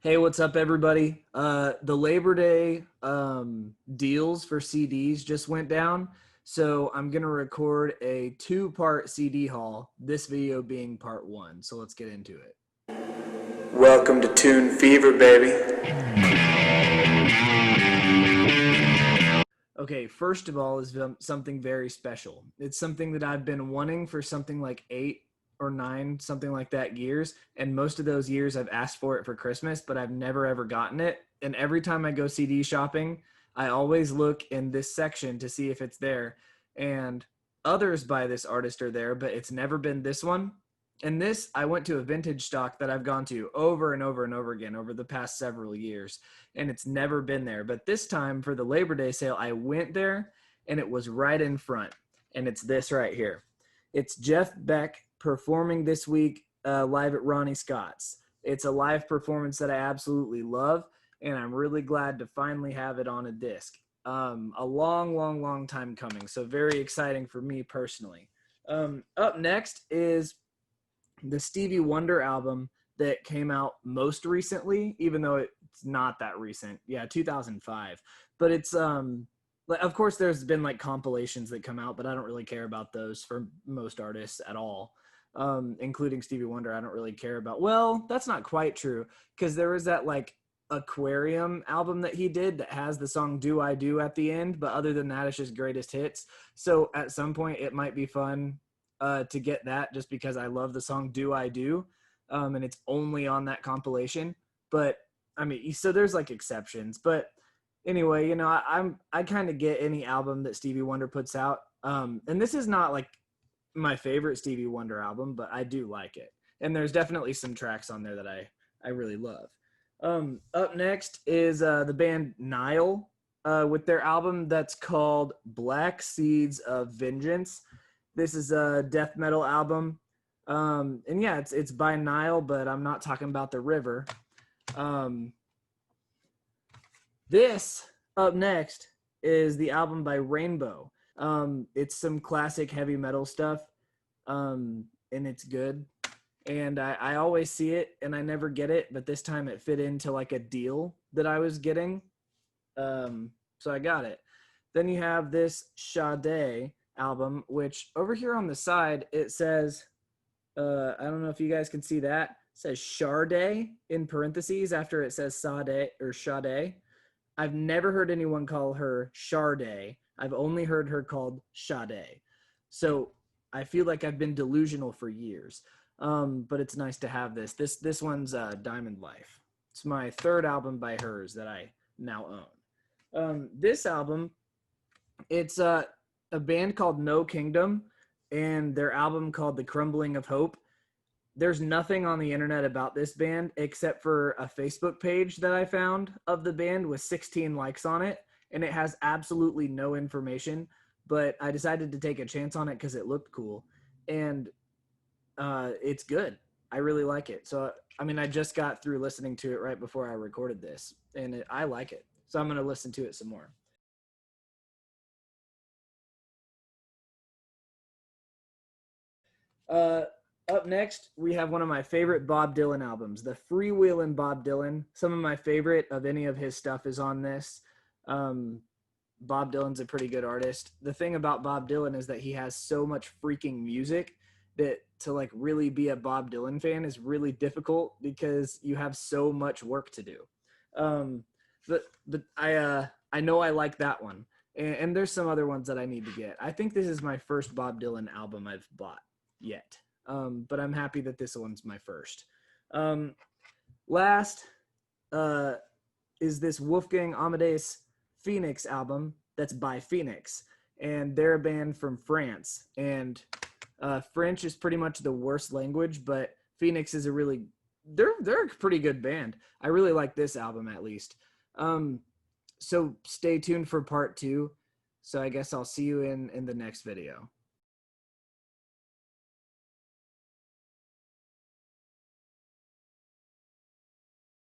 Hey, what's up, everybody? The Labor Day deals for CDs just went down, so I'm gonna record a two-part CD haul. This video being part one. So let's get into it. Welcome to Tune Fever, baby. Okay, first of all is something very special. It's something that I've been wanting for something like 8 or 9, something like that years. And most of those years I've asked for it for Christmas, but I've never ever gotten it. And every time I go CD shopping, I always look in this section to see if it's there. And others by this artist are there, but it's never been this one. And this, I went to a vintage stock that I've gone to over and over and over again over the past several years, and it's never been there. But this time for the Labor Day sale, I went there and it was right in front. And it's this right here. It's Jeff Beck performing this week live at Ronnie Scott's. It's a live performance that I absolutely love, and I'm really glad to finally have it on a disc. A long time coming, so very exciting for me personally. Up next is the Stevie Wonder album that came out most recently, even though it's not that recent. Yeah, 2005. But it's of course there's been like compilations that come out, but I don't really care about those for most artists at all. Including Stevie Wonder, I don't really care about. Well, that's not quite true, because there was that like Aquarium album that he did that has the song Do I Do at the end, but other than that, it's just greatest hits. So at some point it might be fun to get that, just because I love the song Do I Do, and it's only on that compilation. But I mean, so there's like exceptions. But anyway, I kind of get any album that Stevie Wonder puts out, and this is not like my favorite Stevie Wonder album, but I do like it, and there's definitely some tracks on there that I really love. Up next is the band Nile with their album that's called Black Seeds of Vengeance. This is a death metal album. And yeah, it's by Nile, but I'm not talking about the river. This up next is the album by Rainbow. It's some classic heavy metal stuff, and it's good. And I always see it and I never get it, but this time it fit into like a deal that I was getting. So I got it. Then you have this Sade album, which over here on the side, it says, I don't know if you guys can see that. It says Sade in parentheses after it says Sade or Sade. I've never heard anyone call her Sade. I've only heard her called Sade. So I feel like I've been delusional for years. But it's nice to have this. This one's Diamond Life. It's my third album by hers that I now own. This album, it's a band called No Kingdom, and their album called The Crumbling of Hope. There's nothing on the internet about this band except for a Facebook page that I found of the band with 16 likes on it, and it has absolutely no information, but I decided to take a chance on it because it looked cool, and it's good. I really like it. So, I mean, I just got through listening to it right before I recorded this, and I like it. So I'm going to listen to it some more. Up next, we have one of my favorite Bob Dylan albums, the Freewheelin' Bob Dylan. Some of my favorite of any of his stuff is on this. Bob Dylan's a pretty good artist. The thing about Bob Dylan is that he has so much freaking music that to like really be a Bob Dylan fan is really difficult because you have so much work to do. But I know I like that one, and there's some other ones that I need to get. I think this is my first Bob Dylan album I've bought yet, but I'm happy that this one's my first. Last is this Wolfgang Amadeus Phoenix album that's by Phoenix, and they're a band from France, and French is pretty much the worst language, but Phoenix is they're a pretty good band. I really like this album at least. So stay tuned for part two. So I guess I'll see you in the next video.